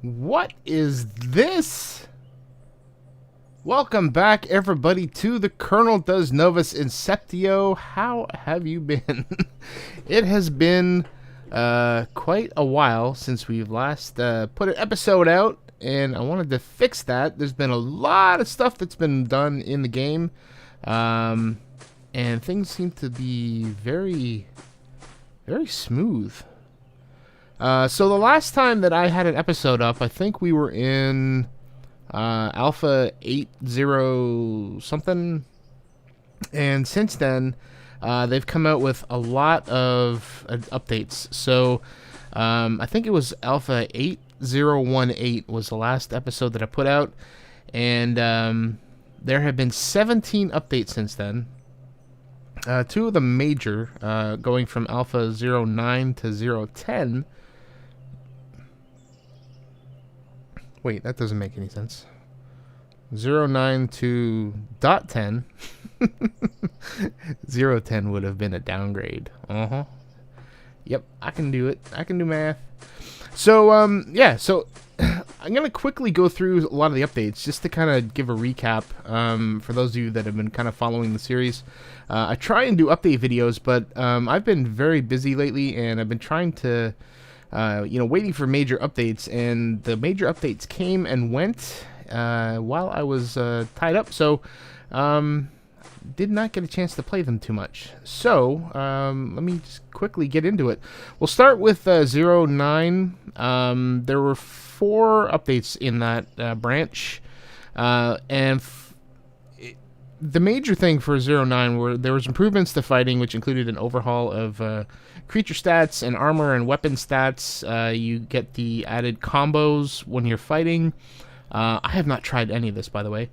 What is this? Welcome back, everybody, to the Colonel Does Novus Inceptio. How have you been? It has been quite a while since we've last put an episode out, and I wanted to fix that. There's been a lot of stuff that's been done in the game, and things seem to be very, very smooth. So the last time that I had an episode up, I think we were in Alpha 8.0 something, and since then they've come out with a lot of updates. So I think it was Alpha 8.018 was the last episode that I put out, and there have been 17 updates since then. Two of them major, going from Alpha 09 to 010. Wait, that doesn't make any sense. 09 to .10. 010 would have been a downgrade. Yep, I can do it. I can do math. So, yeah, so I'm going to quickly go through a lot of the updates just to kind of give a recap for those of you that have been kind of following the series. I try and do update videos, but I've been very busy lately, and I've been trying to waiting for major updates, and the major updates came and went while I was tied up, so did not get a chance to play them too much. So let me just quickly get into it. We'll start with 09. There were 4 updates in that branch, and the major thing for 09 were there was improvements to fighting, which included an overhaul of creature stats and armor and weapon stats. You get the added combos when you're fighting. I have not tried any of this, by the way.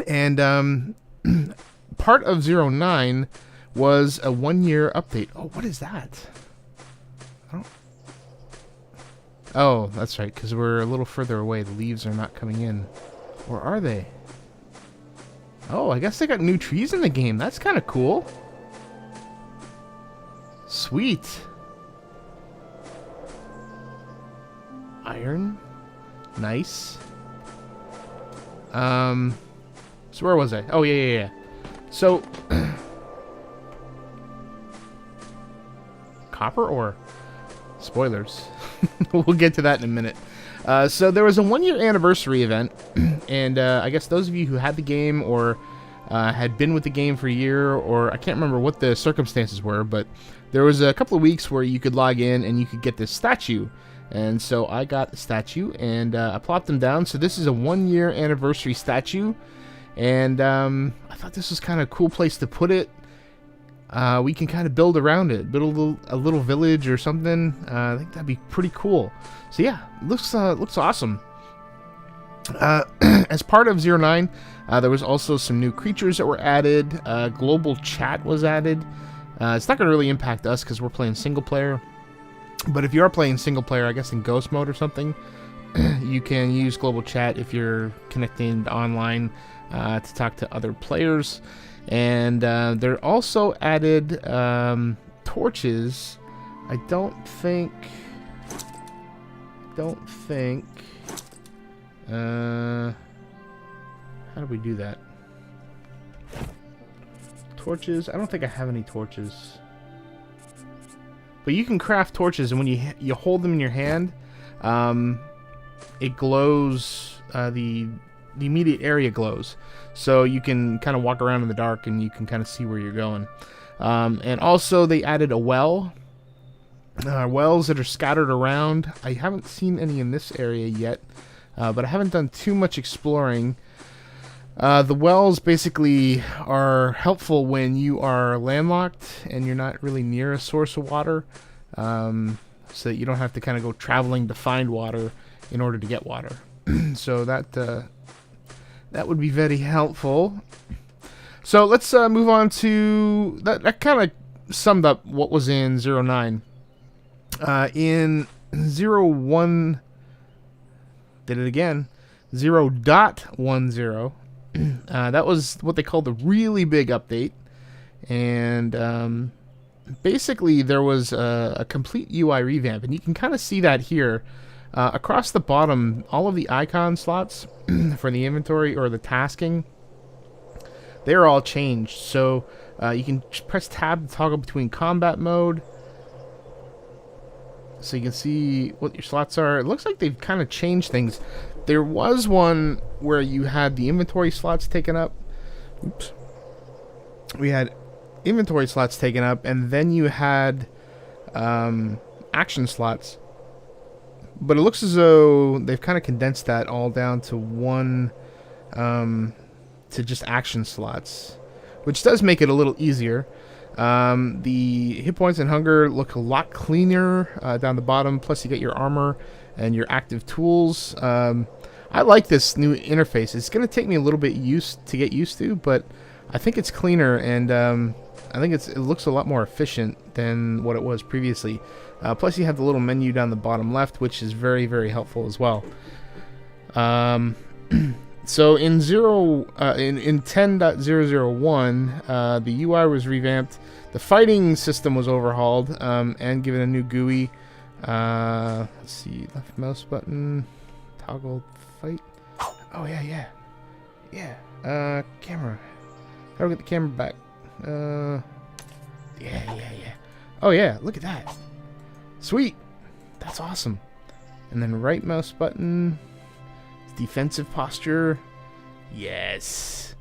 And part of 09 was a 1-year update. Oh, what is that? Oh, that's right, because we're a little further away. The leaves are not coming in. Or are they? Oh, I guess they got new trees in the game. That's kind of cool. Sweet. Iron. Nice. So where was I? Oh, yeah. So, copper ore? Spoilers. We'll get to that in a minute. So there was a 1-year anniversary event, and I guess those of you who had the game or had been with the game for a year, or I can't remember what the circumstances were, but there was a couple of weeks where you could log in and you could get this statue. And so I got the statue, and I plopped them down. So this is a 1-year anniversary statue, and I thought this was kind of a cool place to put it. We can kind of build around it, build a little village or something. I think that'd be pretty cool. So yeah, looks awesome. As part of 09, there was also some new creatures that were added. Global chat was added. It's not going to really impact us because we're playing single player. But if you are playing single player, I guess in ghost mode or something, you can use global chat if you're connecting online to talk to other players. And they're also added torches. I don't think. How do we do that? Torches. I don't think I have any torches. But you can craft torches, and when you hold them in your hand, it glows. The immediate area glows, so you can kind of walk around in the dark, and you can kind of see where you're going. And also, they added a well. Wells that are scattered around. I haven't seen any in this area yet, but I haven't done too much exploring. The wells basically are helpful when you are landlocked and you're not really near a source of water, so that you don't have to kind of go traveling to find water in order to get water. So that would be very helpful. So let's move on to that kind of summed up what was in 09. In 01, did it again, 0.10. That was what they called the really big update, and basically there was a complete UI revamp, and you can kind of see that here. Across the bottom, all of the icon slots for the inventory or the tasking, they're all changed. So you can press tab to toggle between combat mode, so you can see what your slots are. It looks like they've kind of changed things. There was one where you had the inventory slots taken up. Oops. We had inventory slots taken up, and then you had action slots. But it looks as though they've kind of condensed that all down to one, to just action slots, which does make it a little easier. The hit points and hunger look a lot cleaner down the bottom. Plus, you get your armor and your active tools. I like this new interface. It's going to take me a little bit to get used to, but I think it's cleaner, and I think it looks a lot more efficient than what it was previously. Plus, you have the little menu down the bottom left, which is very, very helpful as well. So in 10.001, the UI was revamped. The fighting system was overhauled and given a new GUI. Let's see, left mouse button, toggle fight. Oh yeah. Camera. How do we get the camera back? Yeah. Oh yeah, look at that. Sweet. That's awesome. And then right mouse button, defensive posture. Yes.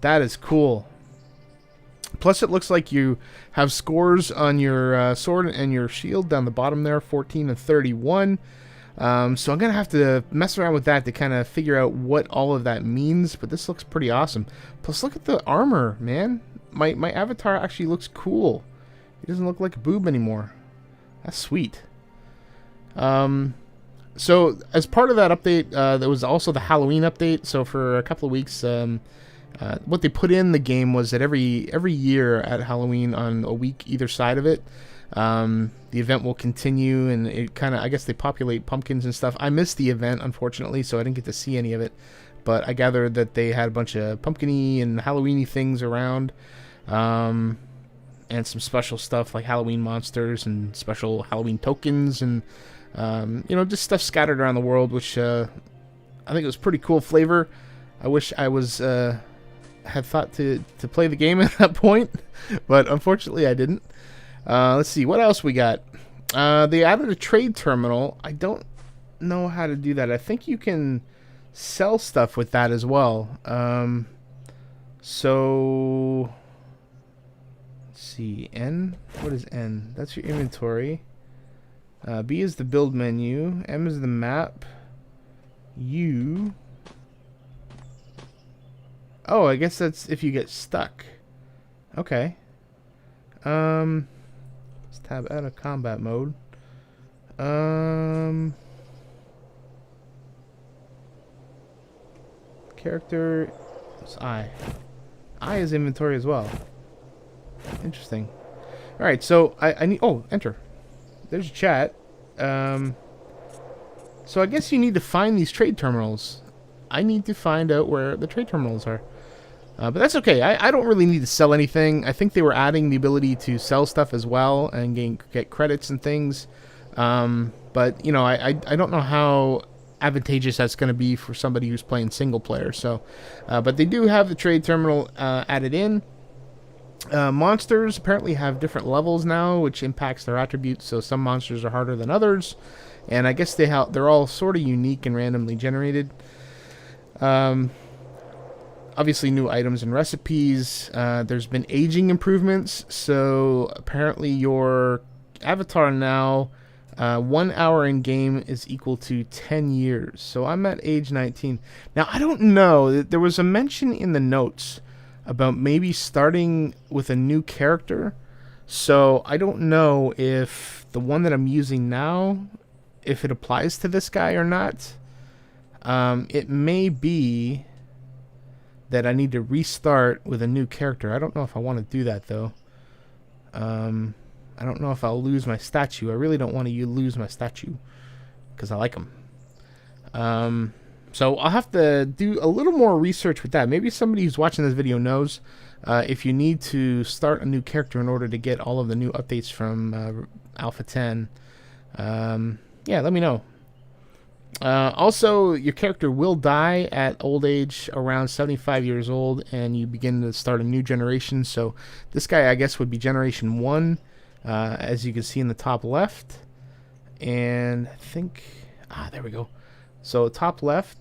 That is cool. Plus, it looks like you have scores on your sword and your shield down the bottom there, 14 and 31. So I'm going to have to mess around with that to kind of figure out what all of that means. But this looks pretty awesome. Plus, look at the armor, man. My avatar actually looks cool. He doesn't look like a boob anymore. That's sweet. So as part of that update, there was also the Halloween update. So for a couple of weeks, what they put in the game was that every year at Halloween on a week either side of it, the event will continue, and it kind of, I guess they populate pumpkins and stuff. I missed the event, unfortunately, so I didn't get to see any of it. But I gathered that they had a bunch of pumpkin-y and Halloween-y things around, and some special stuff like Halloween monsters and special Halloween tokens, and just stuff scattered around the world, which I think it was pretty cool flavor. I wish I was had thought to play the game at that point, but unfortunately I didn't. Let's see, what else we got? They added a trade terminal. I don't know how to do that. I think you can sell stuff with that as well. So let's see, N? What is N? That's your inventory. B is the build menu. M is the map. U. Oh, I guess that's if you get stuck. Okay. Let's tab out of combat mode. Character. It's I. I is inventory as well. Interesting. All right, so I need. Oh, enter. There's chat. So I guess you need to find these trade terminals. I need to find out where the trade terminals are. But that's okay. I don't really need to sell anything. I think they were adding the ability to sell stuff as well and get credits and things. But, I don't know how advantageous that's going to be for somebody who's playing single player. So, but they do have the trade terminal added in. Monsters apparently have different levels now, which impacts their attributes. So some monsters are harder than others. And I guess they're all sort of unique and randomly generated. Obviously new items and recipes. There's been aging improvements. So apparently your avatar now, 1 hour in game is equal to 10 years. So I'm at age 19. Now I don't know. There was a mention in the notes about maybe starting with a new character. So I don't know if the one that I'm using now, if it applies to this guy or not. It may be that I need to restart with a new character. I don't know if I want to do that, though. I don't know if I'll lose my statue. I really don't want to lose my statue because I like him. So I'll have to do a little more research with that. Maybe somebody who's watching this video knows if you need to start a new character in order to get all of the new updates from Alpha 10. Yeah, let me know. Also, your character will die at old age, around 75 years old, and you begin to start a new generation. So this guy, I guess, would be Generation 1, as you can see in the top left. And I think... there we go. So top left.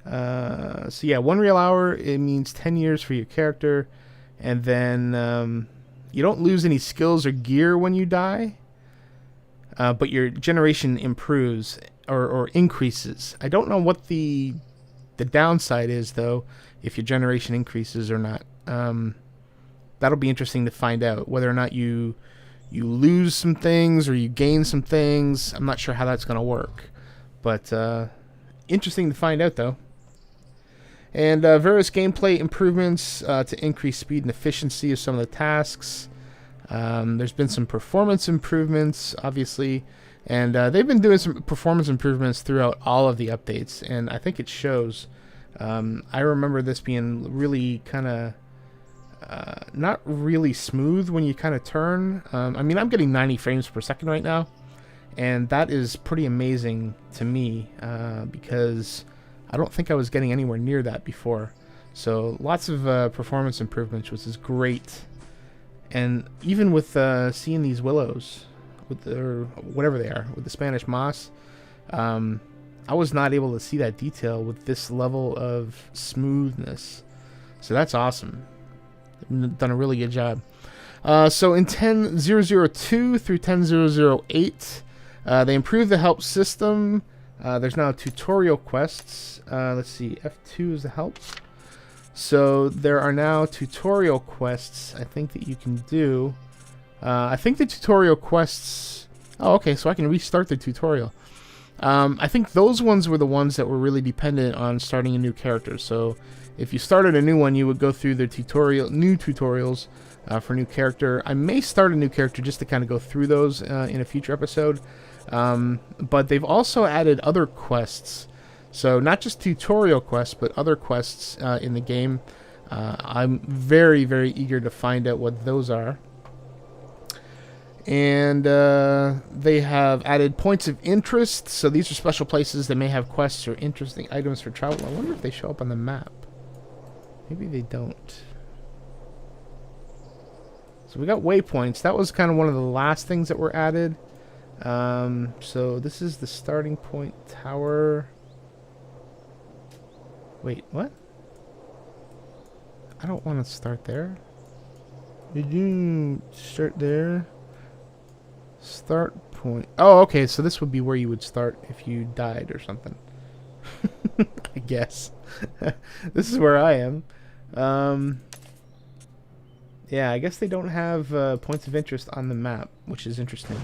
So yeah, 1 real hour, it means 10 years for your character. And then you don't lose any skills or gear when you die. But your generation improves or increases. I don't know what the downside is, though, if your generation increases or not. That'll be interesting to find out, whether or not you lose some things or you gain some things. I'm not sure how that's going to work. But interesting to find out, though. And various gameplay improvements to increase speed and efficiency of some of the tasks. There's been some performance improvements, obviously, and they've been doing some performance improvements throughout all of the updates, and I think it shows. I remember this being really kind of not really smooth when you kind of turn. I mean, I'm getting 90 frames per second right now, and that is pretty amazing to me because I don't think I was getting anywhere near that before. So lots of performance improvements, which is great. And even with seeing these willows, or whatever they are, with the Spanish moss, I was not able to see that detail with this level of smoothness. So that's awesome. They've done a really good job. So in 10.002 through 10.008, they improved the help system. There's now tutorial quests. Let's see, F2 is the help. So there are now tutorial quests, I think, that you can do. I think the tutorial quests... Oh, okay, so I can restart the tutorial. I think those ones were the ones that were really dependent on starting a new character. So if you started a new one, you would go through the new tutorials for new character. I may start a new character just to kind of go through those in a future episode. But they've also added other quests. So not just tutorial quests, but other quests in the game. I'm very, very eager to find out what those are. And they have added points of interest. So these are special places that may have quests or interesting items for travel. I wonder if they show up on the map. Maybe they don't. So we got waypoints. That was kind of one of the last things that were added. So this is the starting point tower. Wait, what? I don't want to start there. Did you start there? Start point. Oh, okay, so this would be where you would start if you died or something. I guess. This is where I am. Yeah, I guess they don't have points of interest on the map, which is interesting.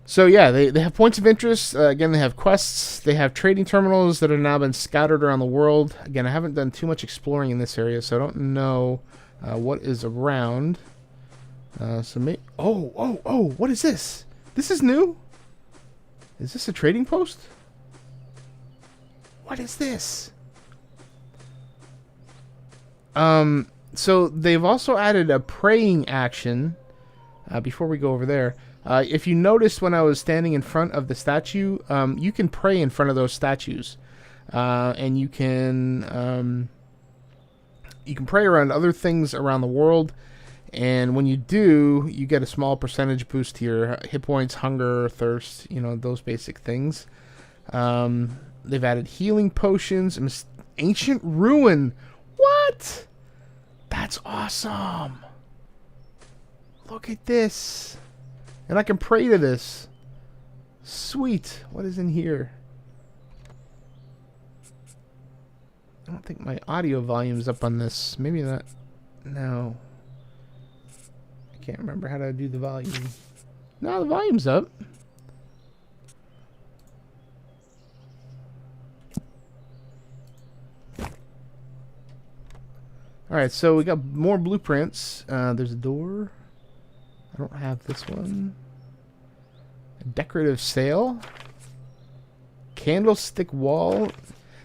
So yeah, they have points of interest. Again, they have quests. They have trading terminals that have now been scattered around the world. Again, I haven't done too much exploring in this area, so I don't know what is around. Oh, what is this? This is new? Is this a trading post? What is this? So they've also added a praying action. Before we go over there. If you noticed when I was standing in front of the statue, you can pray in front of those statues, and you can pray around other things around the world, and when you do, you get a small percentage boost to your hit points, hunger, thirst, those basic things. They've added healing potions, ancient ruin. What? That's awesome. Look at this. And I can pray to this. Sweet. What is in here? I don't think my audio volume's up on this. Maybe not. No. I can't remember how to do the volume. No, the volume's up. Alright, so we got more blueprints. There's a door. I don't have this one. A decorative sail. Candlestick wall.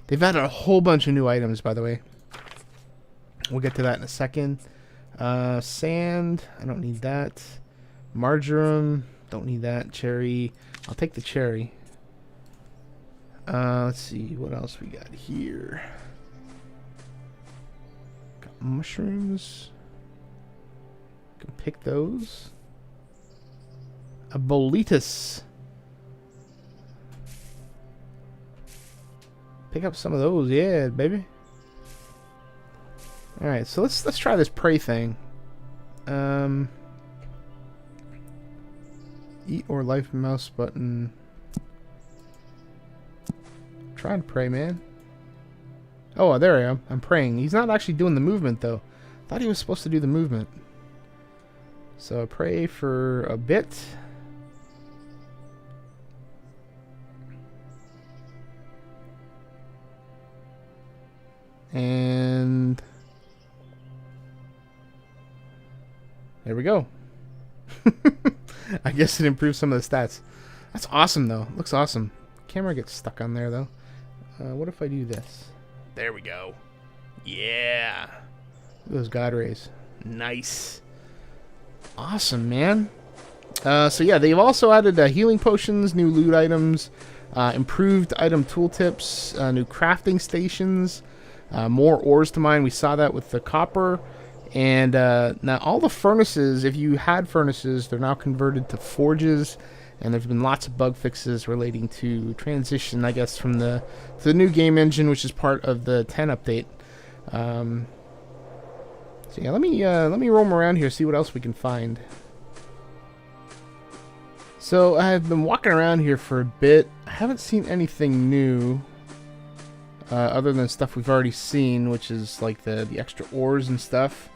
They've added a whole bunch of new items, by the way. We'll get to that in a second. Sand. I don't need that. Marjoram. Don't need that. Cherry. I'll take the cherry. Let's see what else we got here. Got mushrooms. Can pick those. A boletus. Pick up some of those, yeah, baby. All right, so let's try this prey thing. Eat or life mouse button. Trying to pray, man. Oh, there I am. I'm praying. He's not actually doing the movement, though. Thought he was supposed to do the movement. So pray for a bit. And there we go. I guess it improves some of the stats. That's awesome, though. Looks awesome. Camera gets stuck on there, though. What if I do this? There we go. Yeah. Those God rays. Nice. Awesome, man. So yeah, they've also added healing potions, new loot items, improved item tooltips, new crafting stations, more ores to mine. We saw that with the copper. And now all the furnaces, if you had furnaces, they're now converted to forges. And there's been lots of bug fixes relating to transition, I guess, from the new game engine, which is part of the 10 update. So yeah, let me roam around here, see what else we can find. So I've been walking around here for a bit. I haven't seen anything new, other than stuff we've already seen, which is like the extra ores and stuff.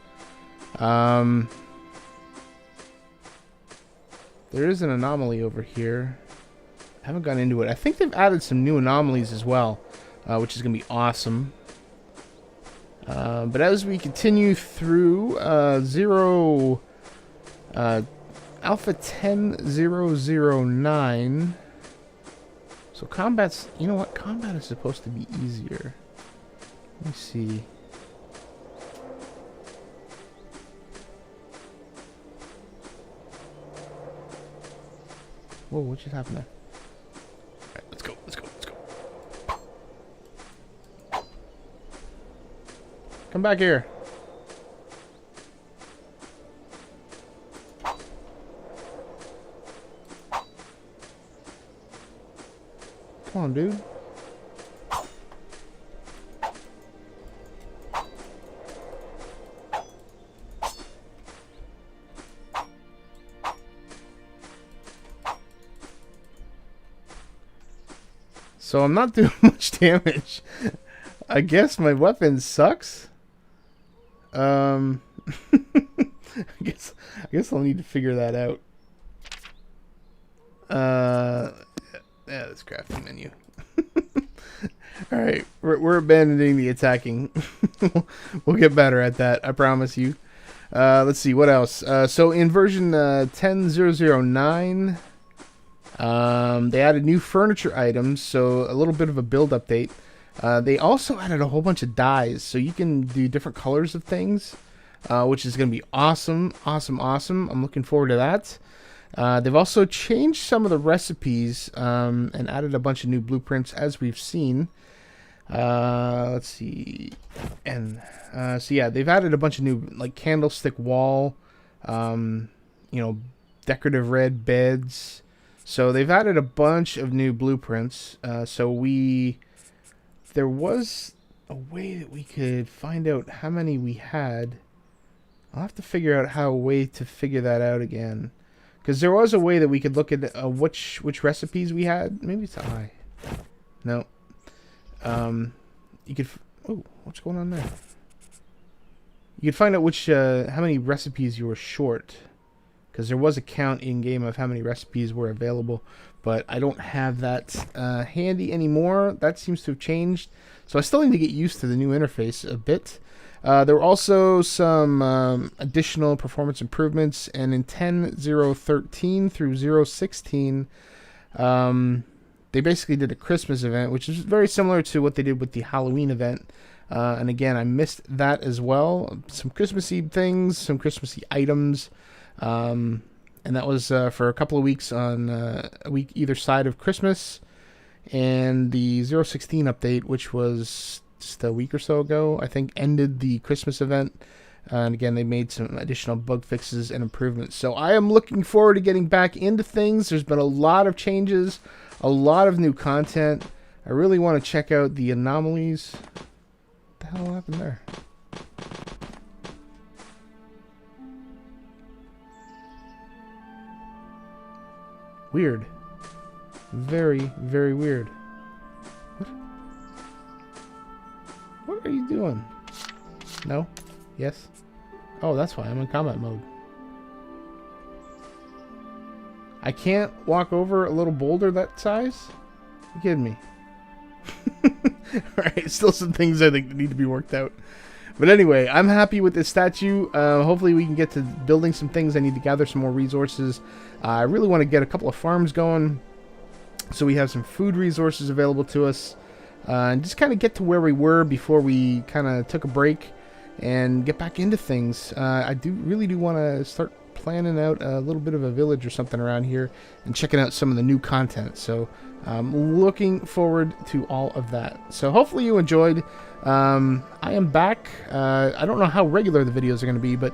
There is an anomaly over here. I haven't gone into it. I think they've added some new anomalies as well, which is going to be awesome. But as we continue through Alpha 10009, so combat's, you know what? Combat is supposed to be easier. Let me see. Whoa, what just happened there? Alright, let's go. Come back here. Come on, dude. So I'm not doing much damage. I guess my weapon sucks. I guess I'll need to figure that out. Yeah, this crafting menu. All right, we're abandoning the attacking. We'll get better at that, I promise you. Let's see what else. So in version 10.009, they added new furniture items, so a little bit of a build update. They also added a whole bunch of dyes, so you can do different colors of things, which is going to be awesome. I'm looking forward to that. They've also changed some of the recipes and added a bunch of new blueprints, as we've seen. Let's see. And so yeah, they've added a bunch of new, like, candlestick wall, decorative red beds. So they've added a bunch of new blueprints. There was a way that we could find out how many we had. I'll have to figure out a way to figure that out again. Because there was a way that we could look at which recipes we had. Maybe it's I. No. You could... Oh, what's going on there? You could find out how many recipes you were short. Because there was a count in-game of how many recipes were available. But I don't have that handy anymore. That seems to have changed. So I still need to get used to the new interface a bit. There were also some additional performance improvements. And in 10.013 through 0.16, they basically did a Christmas event, which is very similar to what they did with the Halloween event. And again, I missed that as well. Some Christmassy things, some Christmassy items. And that was for a couple of weeks on a week either side of Christmas. And the 016 update, which was just a week or so ago, I think ended the Christmas event. And again, they made some additional bug fixes and improvements. So I am looking forward to getting back into things. There's been a lot of changes, a lot of new content. I really want to check out the anomalies. What the hell happened there? Weird. Very, very weird. What are you doing? No? Yes? Oh, that's why I'm in combat mode. I can't walk over a little boulder that size? You kidding me? Alright, still some things I think that need to be worked out. But anyway, I'm happy with this statue. Hopefully we can get to building some things. I need to gather some more resources. I really want to get a couple of farms going, so we have some food resources available to us. And just kind of get to where we were before we kind of took a break and get back into things. I really do want to start planning out a little bit of a village or something around here and checking out some of the new content. So I'm looking forward to all of that. So hopefully you enjoyed. I am back. I don't know how regular the videos are going to be, but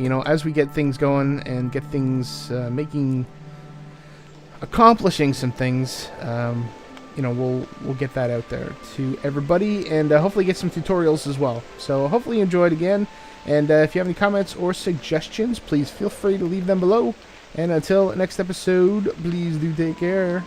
you know, as we get things going and get things accomplishing some things, you know, we'll get that out there to everybody, and hopefully get some tutorials as well. So hopefully you enjoyed again, and if you have any comments or suggestions, please feel free to leave them below. And until next episode, please do take care.